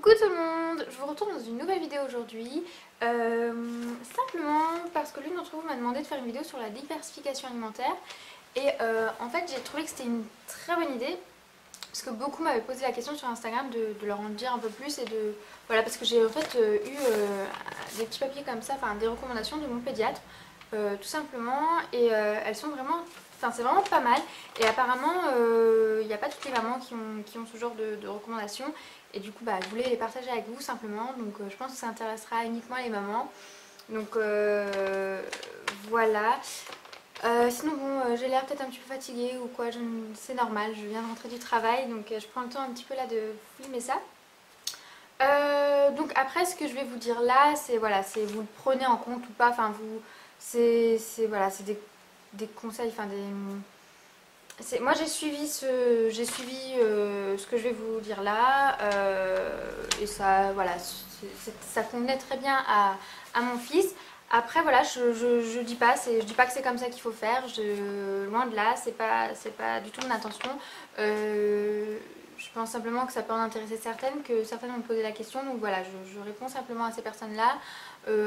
Coucou tout le monde, je vous retrouve dans une nouvelle vidéo aujourd'hui, simplement parce que l'une d'entre vous m'a demandé de faire une vidéo sur la diversification alimentaire et en fait j'ai trouvé que c'était une très bonne idée parce que beaucoup m'avaient posé la question sur Instagram de leur en dire un peu plus et de... Voilà, parce que j'ai en fait eu des petits papiers comme ça, enfin des recommandations de mon pédiatre tout simplement et elles sont vraiment... Enfin c'est vraiment pas mal et apparemment il n'y a pas toutes les mamans qui ont ce genre de recommandations et du coup je voulais les partager avec vous simplement, donc je pense que ça intéressera uniquement les mamans, donc voilà. Sinon bon, j'ai l'air peut-être un petit peu fatiguée ou quoi, c'est normal, je viens de rentrer du travail donc je prends le temps un petit peu là de filmer ça. Donc après ce que je vais vous dire là, c'est voilà, c'est vous le prenez en compte ou pas, enfin vous, voilà, c'est des conseils, enfin moi j'ai suivi ce que je vais vous dire là et ça voilà, ça convenait très bien à mon fils. Après voilà, je dis pas que c'est comme ça qu'il faut faire, loin de là, c'est pas du tout mon intention. Je pense simplement que ça peut en intéresser certaines, que certaines m'ont posé la question, donc voilà, je réponds simplement à ces personnes-là.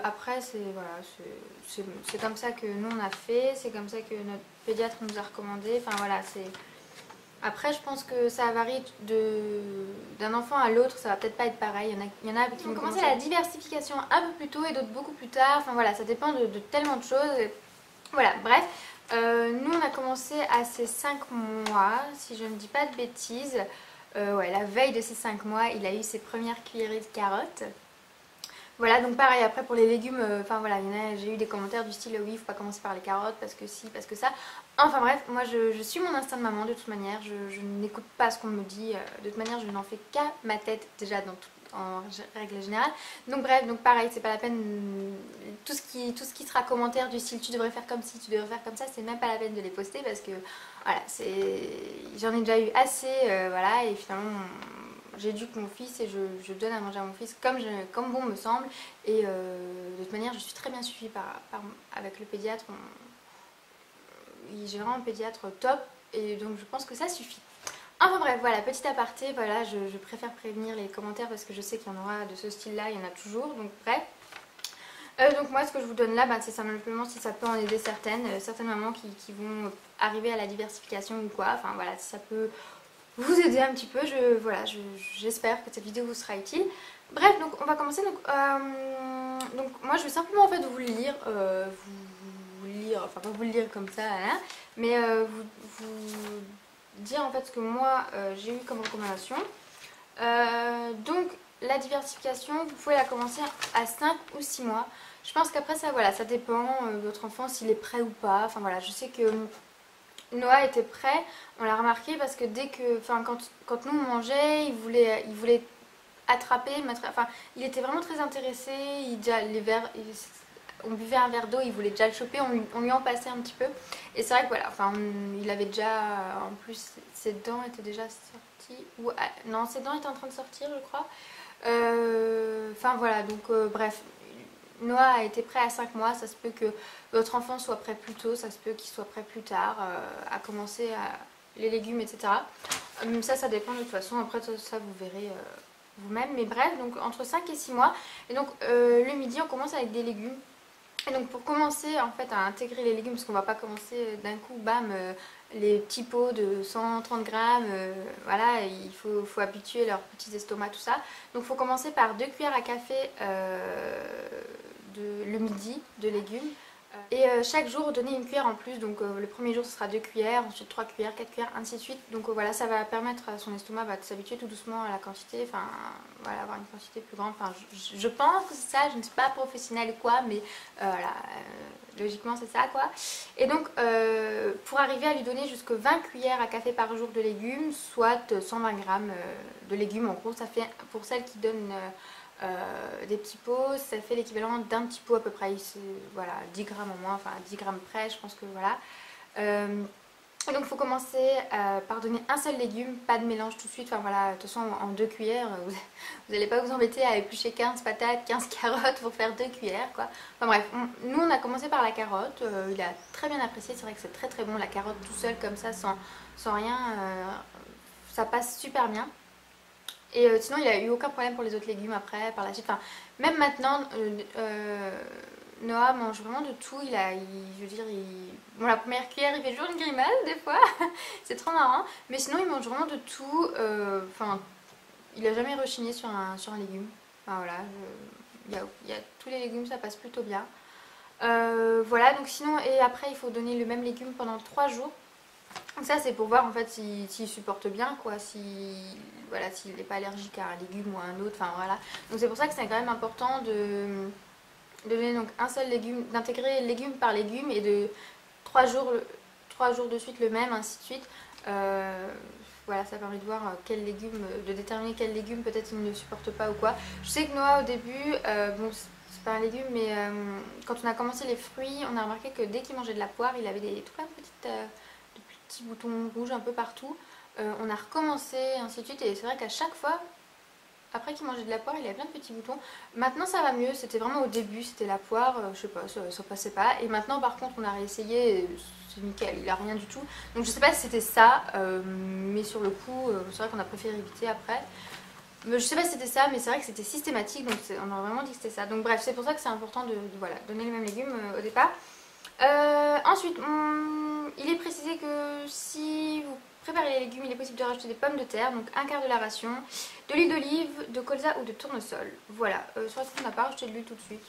Après, c'est comme ça que nous on a fait, c'est comme ça que notre pédiatre nous a recommandé, enfin voilà, c'est... Après, je pense que ça varie d'un enfant à l'autre, ça va peut-être pas être pareil. Il y en a qui vont commencer la diversification un peu plus tôt et d'autres beaucoup plus tard. Enfin voilà, ça dépend de tellement de choses. Voilà, bref. Nous, on a commencé à ces 5 mois, si je ne dis pas de bêtises. Ouais, la veille de ces 5 mois, il a eu ses premières cuillerées de carottes. Voilà, donc pareil, après pour les légumes, enfin voilà, j'ai eu des commentaires du style oui, il faut pas commencer par les carottes parce que si, parce que ça. Enfin bref, moi je suis mon instinct de maman de toute manière, je n'écoute pas ce qu'on me dit, de toute manière je n'en fais qu'à ma tête déjà en règle générale. Donc bref, donc pareil, c'est pas la peine, tout ce qui sera commentaire du style tu devrais faire comme ci, tu devrais faire comme ça, c'est même pas la peine de les poster parce que voilà, j'en ai déjà eu assez, voilà, et finalement... J'éduque mon fils et je donne à manger à mon fils comme bon me semble. Et de toute manière, je suis très bien suivie avec le pédiatre. J'ai vraiment un pédiatre top et donc je pense que ça suffit. Enfin bref, voilà, petit aparté, voilà, je préfère prévenir les commentaires parce que je sais qu'il y en aura de ce style-là, il y en a toujours, donc bref. Donc moi ce que je vous donne là, c'est simplement si ça peut en aider certaines mamans qui vont arriver à la diversification ou quoi, enfin voilà, si ça peut vous aider un petit peu, voilà, j'espère que cette vidéo vous sera utile. Bref, donc on va commencer, donc moi je vais simplement en fait vous le lire, enfin pas vous le lire comme ça, hein, mais vous dire en fait ce que moi j'ai eu comme recommandation. Donc la diversification, vous pouvez la commencer à 5 ou 6 mois. Je pense qu'après ça, voilà, ça dépend de votre enfant s'il est prêt ou pas. Enfin voilà, je sais que Noah était prêt, on l'a remarqué parce que quand nous on mangeait, il voulait attraper, enfin il était vraiment très intéressé, on buvait un verre d'eau, il voulait déjà le choper, on lui en passait un petit peu. Et c'est vrai que voilà, enfin il avait déjà, en plus ses dents étaient déjà sorties, non ses dents étaient en train de sortir je crois. Enfin voilà, donc bref, Noah a été prêt à 5 mois, ça se peut que votre enfant soit prêt plus tôt, ça se peut qu'il soit prêt plus tard, à commencer les légumes, etc. Ça dépend de toute façon, après ça vous verrez vous-même, mais bref, donc entre 5 et 6 mois. Et donc le midi on commence avec des légumes. Et donc pour commencer en fait à intégrer les légumes, parce qu'on va pas commencer d'un coup, bam, les petits pots de 130 grammes, voilà, il faut habituer leurs petits estomacs, tout ça. Donc il faut commencer par 2 cuillères à café le midi de légumes. Et chaque jour donner une cuillère en plus, donc le premier jour ce sera 2 cuillères, ensuite 3 cuillères, 4 cuillères, ainsi de suite. Donc voilà, ça va permettre à son estomac de s'habituer tout doucement à la quantité, enfin voilà, avoir une quantité plus grande. Enfin, je pense que c'est ça, je ne suis pas professionnelle ou quoi, mais voilà, logiquement c'est ça quoi. Et donc pour arriver à lui donner jusque 20 cuillères à café par jour de légumes, soit 120 grammes de légumes, en gros ça fait, pour celles qui donnent... des petits pots, ça fait l'équivalent d'un petit pot à peu près, voilà, 10 grammes au moins, enfin 10 grammes près, je pense que voilà. Et donc il faut commencer par donner un seul légume, pas de mélange tout de suite, enfin voilà, de toute façon en 2 cuillères, vous n'allez pas vous embêter à éplucher 15 patates, 15 carottes pour faire 2 cuillères quoi. Enfin bref, nous on a commencé par la carotte, il a très bien apprécié, c'est vrai que c'est très très bon, la carotte tout seul comme ça, sans rien, ça passe super bien. Et sinon il a eu aucun problème pour les autres légumes après, par la suite. Enfin, même maintenant, Noah mange vraiment de tout. Je veux dire, bon, la première cuillère, il fait toujours une grimace des fois. C'est trop marrant. Mais sinon, il mange vraiment de tout. Enfin, il a jamais rechigné sur un légume. Enfin, voilà, il y a tous les légumes, ça passe plutôt bien. Voilà, donc sinon, et après, il faut donner le même légume pendant 3 jours. Donc ça, c'est pour voir en fait s'il supporte bien, quoi, voilà, s'il n'est pas allergique à un légume ou à un autre, enfin voilà. Donc c'est pour ça que c'est quand même important de donner donc un seul légume, d'intégrer légume par légume et de 3 jours, 3 jours de suite le même, ainsi de suite. Voilà, ça permet de voir quel légume, de déterminer quel légume peut-être il ne supporte pas ou quoi. Je sais que Noah au début, bon c'est pas un légume, mais quand on a commencé les fruits, on a remarqué que dès qu'il mangeait de la poire, il avait tout plein de petits boutons rouges un peu partout. On a recommencé, ainsi de suite, et c'est vrai qu'à chaque fois, après qu'il mangeait de la poire, il avait plein de petits boutons. Maintenant ça va mieux, c'était vraiment au début, c'était la poire, je sais pas, ça passait pas. Et maintenant par contre on a réessayé, c'est nickel, il a rien du tout. Donc je sais pas si c'était ça, mais sur le coup, c'est vrai qu'on a préféré éviter après. Mais je sais pas si c'était ça, mais c'est vrai que c'était systématique, donc on a vraiment dit que c'était ça. Donc bref, c'est pour ça que c'est important de voilà, donner les mêmes légumes au départ. Ensuite, il est précisé que si vous préparez les légumes, il est possible de rajouter des pommes de terre, donc un quart de la ration, de l'huile d'olive, de colza ou de tournesol. Voilà, sur ce qu'on n'a pas rajouté de l'huile tout de suite.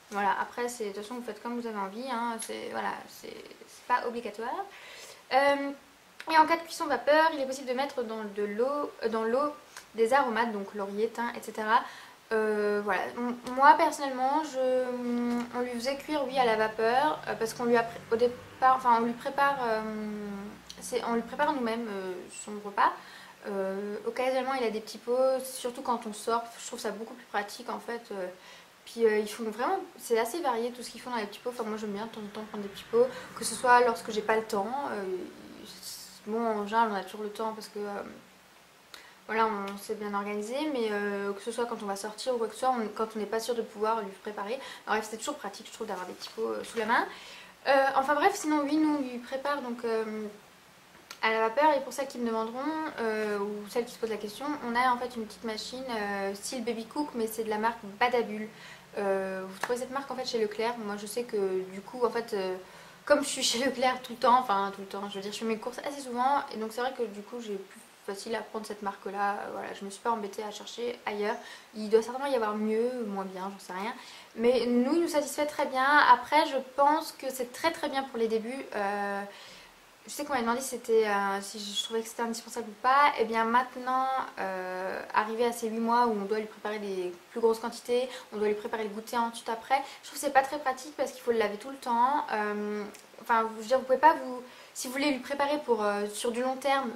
Voilà, après, de toute façon, vous faites comme vous avez envie, hein, voilà, c'est pas obligatoire. Et en cas de cuisson vapeur, il est possible de mettre dans l'eau des aromates, donc laurier, thym, etc. Voilà, moi personnellement, on lui faisait cuire, oui, à la vapeur, parce qu'on lui a au départ, enfin, on lui prépare nous-mêmes son repas. Occasionnellement, il a des petits pots, surtout quand on sort. Je trouve ça beaucoup plus pratique en fait. Puis ils font vraiment, c'est assez varié tout ce qu'ils font dans les petits pots. Enfin, moi j'aime bien de temps en temps prendre des petits pots, que ce soit lorsque j'ai pas le temps. Bon, en général, on a toujours le temps parce que voilà, on s'est bien organisé, mais que ce soit quand on va sortir ou quoi que ce soit, quand on n'est pas sûr de pouvoir lui préparer. Bref, c'est toujours pratique, je trouve, d'avoir des petits pots sous la main. Enfin bref, sinon, oui, nous on lui prépare donc à la vapeur, et pour celles qui me demanderont, ou celles qui se posent la question, on a en fait une petite machine style Baby Cook, mais c'est de la marque Badabul. Vous trouvez cette marque en fait chez Leclerc. Moi je sais que du coup en fait comme je suis chez Leclerc tout le temps, enfin tout le temps, je veux dire je fais mes courses assez souvent, et donc c'est vrai que du coup j'ai plus facile à prendre cette marque là. Voilà, je me suis pas embêtée à chercher ailleurs. Il doit certainement y avoir mieux, moins bien, j'en sais rien, mais nous il nous satisfait très bien. Après je pense que c'est très très bien pour les débuts. Je sais qu'on m'a demandé si je trouvais que c'était indispensable ou pas. Et bien maintenant, arrivé à ces 8 mois où on doit lui préparer des plus grosses quantités, on doit lui préparer le goûter ensuite après, je trouve que c'est pas très pratique parce qu'il faut le laver tout le temps. Enfin, je veux dire, vous pouvez pas si vous voulez lui préparer pour sur du long terme,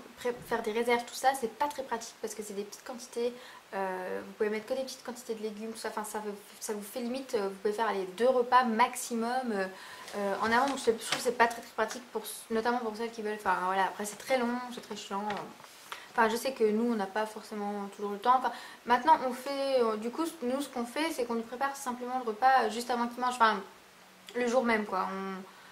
faire des réserves, tout ça, c'est pas très pratique parce que c'est des petites quantités. Vous pouvez mettre que des petites quantités de légumes, tout ça. Enfin, ça vous fait limite, vous pouvez faire les 2 repas maximum en avant. Donc je trouve que c'est pas très, très pratique, notamment pour celles qui veulent. Enfin voilà, après c'est très long, c'est très chiant. Enfin, je sais que nous on n'a pas forcément toujours le temps. Enfin, maintenant on fait, du coup, nous ce qu'on fait, c'est qu'on lui prépare simplement le repas juste avant qu'il mange. Enfin, le jour même quoi.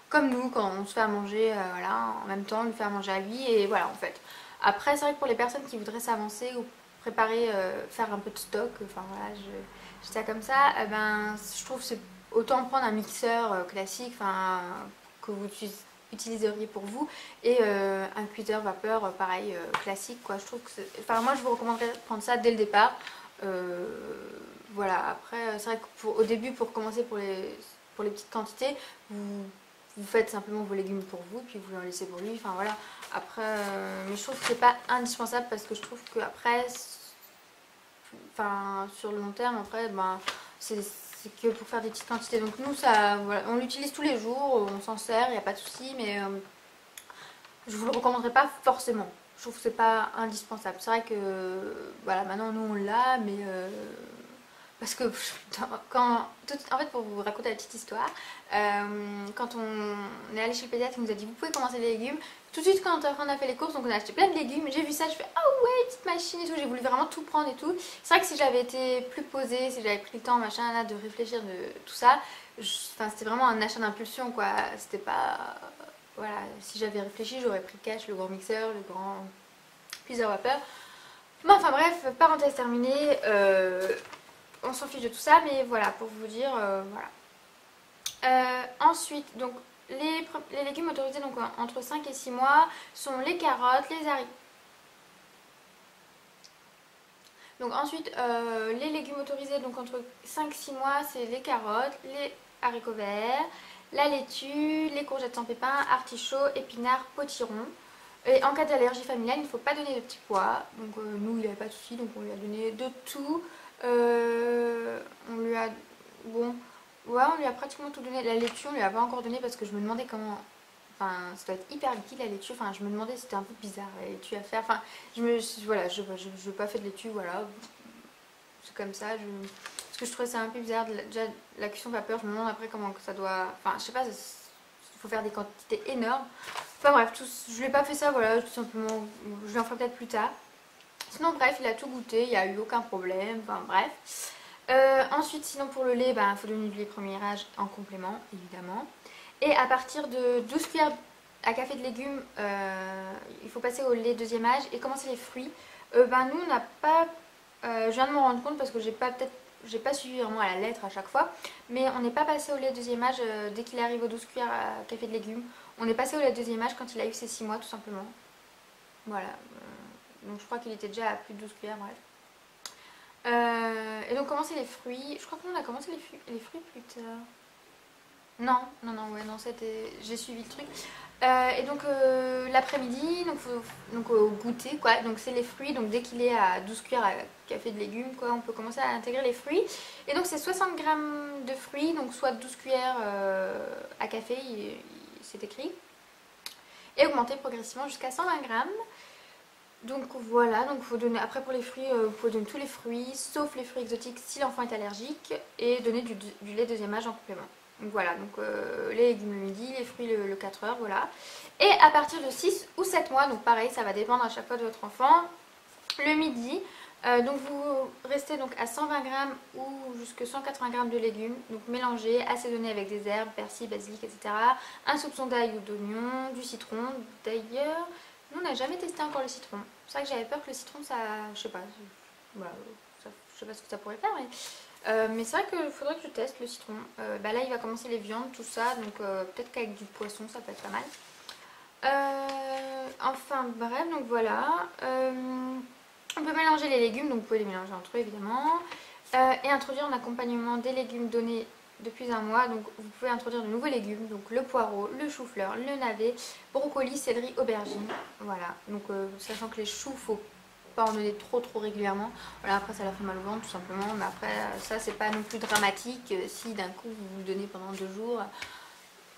Comme nous, quand on se fait à manger, voilà, en même temps, on lui fait à manger à lui, et voilà en fait. Après, c'est vrai que pour les personnes qui voudraient s'avancer ou préparer, faire un peu de stock, enfin voilà, je dis ça comme ça, ben, je trouve que c'est autant prendre un mixeur classique, enfin, que vous utiliseriez pour vous, et un cuiseur vapeur, pareil, classique, quoi. Je trouve que enfin, moi je vous recommanderais de prendre ça dès le départ. Voilà, après, c'est vrai qu'au début, pour commencer pour les petites quantités, vous faites simplement vos légumes pour vous, puis vous en laissez pour lui, enfin voilà. Après, mais je trouve que c'est pas indispensable parce que je trouve que après, enfin sur le long terme, après, ben c'est que pour faire des petites quantités. Donc nous, ça, voilà, on l'utilise tous les jours, on s'en sert, il n'y a pas de souci, mais je vous le recommanderais pas forcément. Je trouve que c'est pas indispensable. C'est vrai que voilà, maintenant nous on l'a, mais parce que en fait, pour vous raconter la petite histoire, quand on est allé chez le pédiatre, il nous a dit vous pouvez commencer les légumes. Tout de suite quand on a fait les courses, donc on a acheté plein de légumes, j'ai vu ça, je fais oh ouais, petite machine et tout, j'ai voulu vraiment tout prendre et tout. C'est vrai que si j'avais été plus posée, si j'avais pris le temps machin là de réfléchir de tout ça, enfin c'était vraiment un achat d'impulsion quoi. C'était pas, voilà, si j'avais réfléchi, j'aurais pris le cash, le grand mixeur, le grand cuiseur vapeur. Bon, enfin bref, parenthèse terminée, on s'en fiche de tout ça, mais voilà, pour vous dire, voilà. Ensuite, donc les légumes autorisés donc, entre 5 et 6 mois sont les carottes, les haricots. Donc ensuite, les légumes autorisés donc entre 5 et 6 mois, c'est les carottes, les haricots verts, la laitue, les courgettes sans pépins, artichauts, épinards, potirons. Et en cas d'allergie familiale, il ne faut pas donner de petits pois. Donc nous, il n'y avait pas de souci, donc on lui a donné de tout. On lui a... Bon, ouais, on lui a pratiquement tout donné. La laitue, on lui a pas encore donné parce que je me demandais comment... Enfin, ça doit être hyper liquide la laitue. Enfin, je me demandais si c'était un peu bizarre la laitue à faire. Enfin, voilà, je veux pas faire de laitue, voilà. C'est comme ça. Parce que je trouvais ça un peu bizarre. Déjà, la cuisson vapeur, je me demande après comment ça doit... Enfin, je sais pas, il faut faire des quantités énormes. Enfin bref, je lui ai pas fait ça, voilà, tout simplement. Je lui en ferai peut-être plus tard. Sinon, bref, il a tout goûté, il n'y a eu aucun problème. Enfin bref. Ensuite, sinon pour le lait, il faut donner du lait premier âge en complément, évidemment. Et à partir de 12 cuillères à café de légumes, il faut passer au lait deuxième âge et commencer les fruits. Nous, on n'a pas... je viens de me rendre compte parce que j'ai pas suivi vraiment à la lettre à chaque fois. Mais on n'est pas passé au lait deuxième âge dès qu'il arrive aux 12 cuillères à café de légumes. On est passé au lait deuxième âge quand il a eu ses 6 mois tout simplement. Voilà. Donc je crois qu'il était déjà à plus de 12 cuillères, bref. Et donc commencer les fruits. Je crois qu'on a commencé les fruits plus tard. Non, non, non, ouais, non, j'ai suivi le truc. Et donc l'après-midi, donc au goûter, quoi. Donc c'est les fruits, donc dès qu'il est à 12 cuillères à café de légumes, quoi, on peut commencer à intégrer les fruits. Et donc c'est 60 grammes de fruits, donc soit 12 cuillères à café, c'est écrit. Et augmenter progressivement jusqu'à 120 grammes. Donc voilà, donc faut donner, après pour les fruits, vous pouvez donner tous les fruits, sauf les fruits exotiques si l'enfant est allergique, et donner du lait deuxième âge en complément. Donc voilà, donc les légumes le midi, les fruits le 4 heures, voilà. Et à partir de 6 ou 7 mois, donc pareil, ça va dépendre à chaque fois de votre enfant, le midi, donc vous restez donc à 120 grammes ou jusqu'à 180 grammes de légumes, donc mélangez, assaisonnez avec des herbes, persil, basilic, etc. Un soupçon d'ail ou d'oignon, du citron, d'ailleurs... Nous, on n'a jamais testé encore le citron. C'est vrai que j'avais peur que le citron, ça... Je sais pas. Voilà, je sais pas ce que ça pourrait faire, mais c'est vrai qu'il faudrait que je teste le citron. Là, il va commencer les viandes, tout ça. Donc, peut-être qu'avec du poisson, ça peut être pas mal. Enfin, bref, donc voilà. On peut mélanger les légumes. Donc, vous pouvez les mélanger entre eux, évidemment. Et introduire en accompagnement des légumes donnés depuis un mois. Donc vous pouvez introduire de nouveaux légumes, donc le poireau, le chou-fleur, le navet, brocoli, céleri, aubergine. Voilà, donc sachant que les choux, faut pas en donner trop régulièrement. Voilà, après ça leur fait mal au ventre tout simplement, mais après ça c'est pas non plus dramatique si d'un coup vous le donnez pendant 2 jours.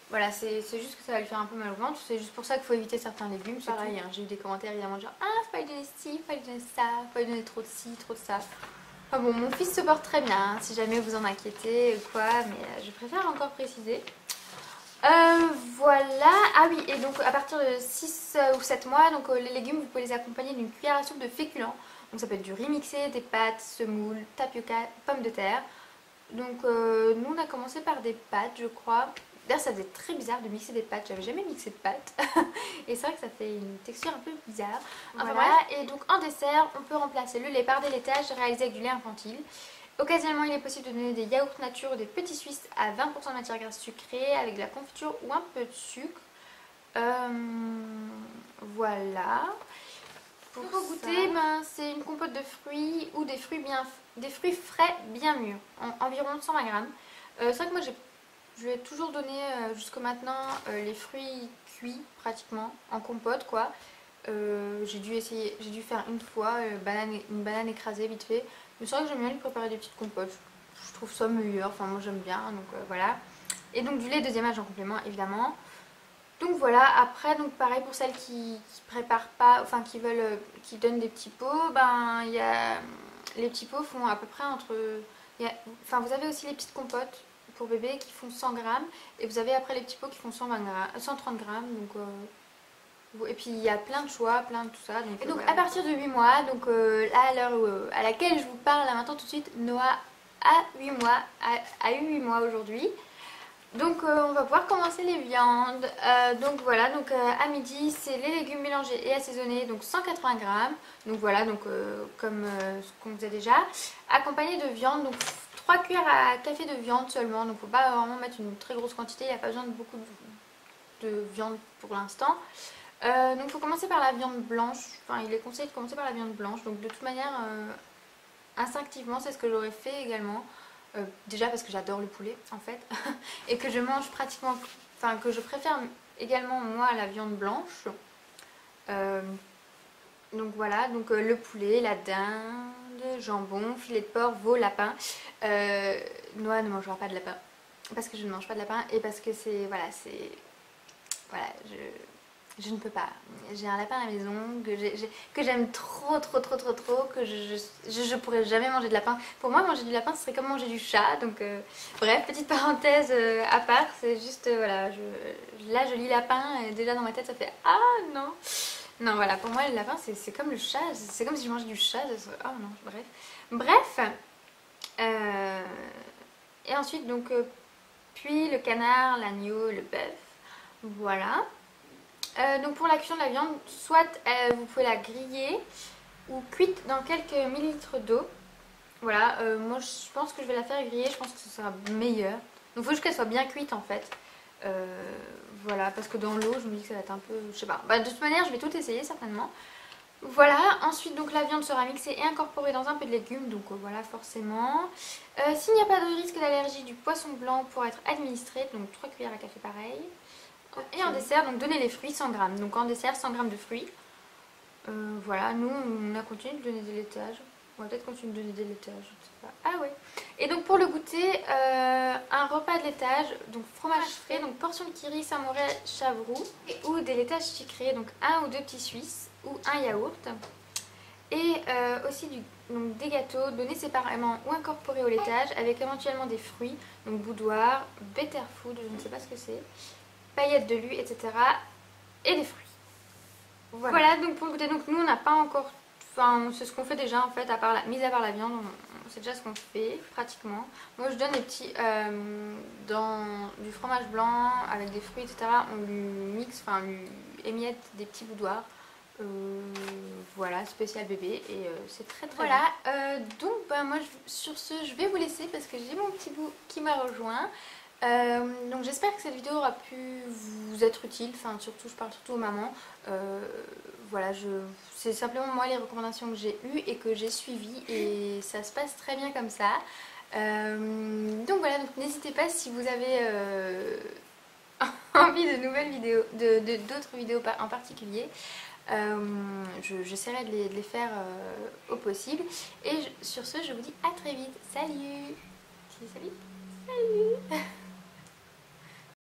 Voilà, c'est juste que ça va lui faire un peu mal au ventre. C'est juste pour ça qu'il faut éviter certains légumes. C'est pareil, hein, j'ai eu des commentaires évidemment genre ah faut pas lui donner ci, faut pas lui donner ça, faut pas lui donner trop de ci, trop de ça. Enfin bon, mon fils se porte très bien, hein, si jamais vous en inquiétez ou quoi, mais je préfère encore préciser. Voilà, ah oui, et donc à partir de 6 ou 7 mois, donc les légumes, vous pouvez les accompagner d'une cuillère à soupe de féculents. Donc ça peut être du riz mixé, des pâtes, semoule, tapioca, pommes de terre. Donc nous on a commencé par des pâtes, je crois. D'ailleurs ça faisait très bizarre de mixer des pâtes, j'avais jamais mixé de pâtes. Et c'est vrai que ça fait une texture un peu bizarre. Enfin, voilà, et donc en dessert, on peut remplacer le lait par des laitages réalisés avec du lait infantile. Occasionnellement, il est possible de donner des yaourts nature ou des petits suisses à 20% de matière grasse sucrée avec de la confiture ou un peu de sucre. Voilà. Pour goûter, c'est une compote de fruits ou des fruits frais bien mûrs, environ 120 grammes. C'est vrai que moi je lui ai toujours donné jusqu'à maintenant les fruits cuits pratiquement en compote quoi. J'ai dû faire une fois une banane écrasée vite fait. Mais c'est vrai que j'aime bien lui préparer des petites compotes. Je trouve ça meilleur, enfin moi j'aime bien donc voilà. Et donc du lait deuxième âge en complément évidemment. Donc voilà, après donc pareil pour celles qui préparent pas, enfin qui veulent, qui donnent des petits pots, il y a les petits pots font à peu près entre, enfin vous avez aussi les petites compotes pour bébé qui font 100 grammes et vous avez après les petits pots qui font 120 grammes, 130 grammes donc et puis il y a plein de choix, plein de tout ça. Donc, et donc voilà. À partir de 8 mois, donc là à l'heure à laquelle je vous parle là maintenant tout de suite, Noah a 8 mois, a eu 8 mois aujourd'hui. Donc on va pouvoir commencer les viandes. Donc voilà, donc à midi c'est les légumes mélangés et assaisonnés, donc 180 grammes. Donc voilà, donc comme ce qu'on faisait déjà. Accompagné de viande, donc 3 cuillères à café de viande seulement. Donc faut pas vraiment mettre une très grosse quantité, il n'y a pas besoin de beaucoup de viande pour l'instant. Donc il faut commencer par la viande blanche. Enfin il est conseillé de commencer par la viande blanche. Donc de toute manière, instinctivement c'est ce que j'aurais fait également. Déjà parce que j'adore le poulet en fait et que je mange pratiquement, enfin que je préfère également moi la viande blanche. Euh, donc voilà, donc le poulet, la dinde, jambon, filet de porc, veau, lapin. Noah ne mangera pas de lapin parce que je ne mange pas de lapin et parce que c'est voilà, je ne peux pas. J'ai un lapin à la maison que j'aime trop, trop, trop, trop, trop, que je pourrais jamais manger de lapin. Pour moi, manger du lapin, ce serait comme manger du chat. Donc, bref, petite parenthèse à part, c'est juste, voilà, là, je lis lapin et déjà dans ma tête, ça fait ah non. Non, voilà, pour moi, le lapin, c'est comme le chat. C'est comme si je mangeais du chat. Oh non, bref. Bref. Et ensuite, donc, puis le canard, l'agneau, le bœuf. Voilà. Donc pour la cuisson de la viande, soit vous pouvez la griller ou cuite dans quelques millilitres d'eau. Voilà, moi je pense que je vais la faire griller, je pense que ce sera meilleur. Donc il faut juste qu'elle soit bien cuite en fait. Voilà, parce que dans l'eau je me dis que ça va être un peu, je sais pas. Bah, de toute manière je vais tout essayer certainement. Voilà, ensuite donc la viande sera mixée et incorporée dans un peu de légumes, donc voilà forcément. S'il n'y a pas de risque d'allergie, du poisson blanc pour être administré, donc 3 cuillères à café pareil. Et en dessert, donc donner les fruits 100 grammes. Donc en dessert, 100 grammes de fruits. Voilà, nous on a continué de donner des laitages. On va peut-être continuer de donner des laitages, je ne sais pas. Ah ouais. Et donc pour le goûter, un repas de laitage, donc fromage frais, donc portion de kiri, samouraï, chavroux, ou des laitages sucrés, donc un ou deux petits suisses, ou un yaourt. Et aussi donc des gâteaux donnés séparément ou incorporés au laitage avec éventuellement des fruits, donc boudoir, better food, je ne sais pas ce que c'est, paillettes de lu, etc. et des fruits. Voilà, donc pour le goûter, donc nous on n'a pas encore, enfin c'est ce qu'on fait déjà en fait, mis à part la viande, c'est déjà ce qu'on fait pratiquement. Moi je donne des petits, dans du fromage blanc avec des fruits, etc. On lui mixe, enfin on lui émiette des petits boudoirs. Voilà, spécial bébé et c'est très très voilà, bien. Donc bah, moi sur ce je vais vous laisser parce que j'ai mon petit bout qui m'a rejoint. Donc j'espère que cette vidéo aura pu vous être utile, enfin surtout je parle surtout aux mamans. Voilà, c'est simplement moi les recommandations que j'ai eues et que j'ai suivies et ça se passe très bien comme ça. Donc voilà, donc n'hésitez pas si vous avez envie de nouvelles vidéos, d'autres vidéos en particulier. J'essaierai de les faire au possible. Et sur ce, je vous dis à très vite. Salut! Salut!